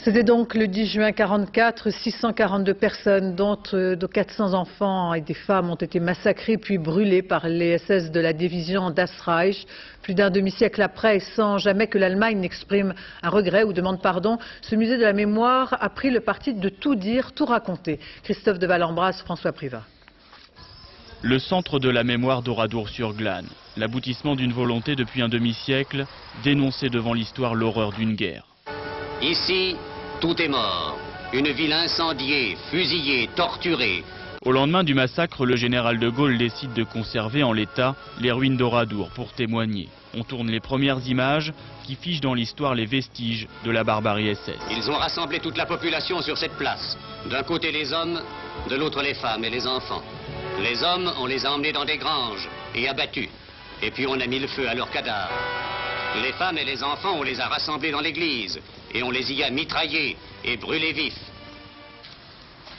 C'était donc le 10 juin 1944, 642 personnes, dont 400 enfants et des femmes, ont été massacrées puis brûlées par les SS de la division Das Reich. Plus d'un demi-siècle après, et sans jamais que l'Allemagne n'exprime un regret ou demande pardon, ce musée de la mémoire a pris le parti de tout dire, tout raconter. Christophe de Valembras, François Privat. Le centre de la mémoire d'Oradour-sur-Glane, l'aboutissement d'une volonté depuis un demi-siècle, d'énoncer devant l'histoire l'horreur d'une guerre. Ici, tout est mort. Une ville incendiée, fusillée, torturée. Au lendemain du massacre, le général de Gaulle décide de conserver en l'état les ruines d'Oradour pour témoigner. On tourne les premières images qui fichent dans l'histoire les vestiges de la barbarie SS. Ils ont rassemblé toute la population sur cette place. D'un côté les hommes, de l'autre les femmes et les enfants. Les hommes, on les a emmenés dans des granges et abattus. Et puis on a mis le feu à leurs cadavres. Les femmes et les enfants, on les a rassemblés dans l'église. Et on les y a mitraillés et brûlés vifs.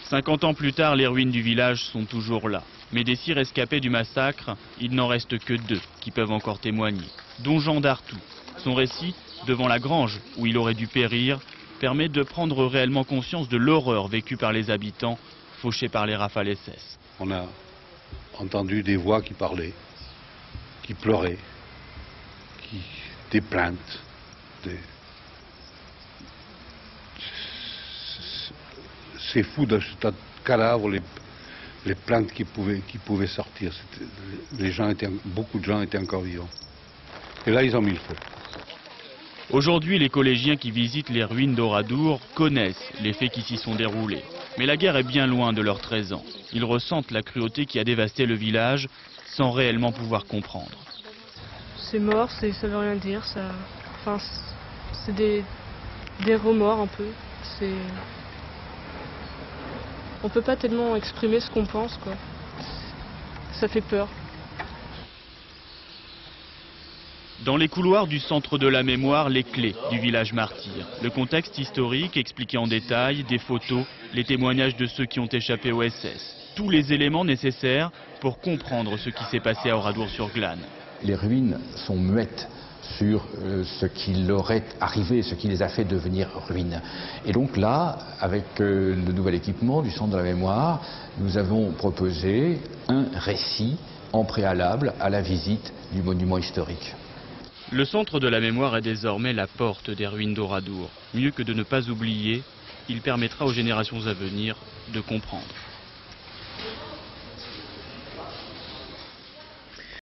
50 ans plus tard, les ruines du village sont toujours là. Mais des 6 rescapés du massacre, il n'en reste que 2 qui peuvent encore témoigner, dont Jean Dartout. Son récit, devant la grange où il aurait dû périr, permet de prendre réellement conscience de l'horreur vécue par les habitants, fauchés par les rafales SS. On a entendu des voix qui parlaient, qui pleuraient, des plaintes, C'est fou dans ce tas de cadavres, les plaintes qui pouvaient sortir. Beaucoup de gens étaient encore vivants. Et là, ils ont mis le feu. Aujourd'hui, les collégiens qui visitent les ruines d'Oradour connaissent les faits qui s'y sont déroulés. Mais la guerre est bien loin de leurs 13 ans. Ils ressentent la cruauté qui a dévasté le village sans réellement pouvoir comprendre. C'est mort, ça veut rien dire. C'est des remords un peu. On peut pas tellement exprimer ce qu'on pense, quoi. Ça fait peur. Dans les couloirs du centre de la mémoire, les clés du village martyr. Le contexte historique expliqué en détail, des photos, les témoignages de ceux qui ont échappé au SS. Tous les éléments nécessaires pour comprendre ce qui s'est passé à Oradour-sur-Glane. Les ruines sont muettes sur ce qui leur est arrivé, ce qui les a fait devenir ruines. Et donc là, avec le nouvel équipement du Centre de la Mémoire, nous avons proposé un récit en préalable à la visite du monument historique. Le Centre de la Mémoire est désormais la porte des ruines d'Oradour. Mieux que de ne pas oublier, il permettra aux générations à venir de comprendre.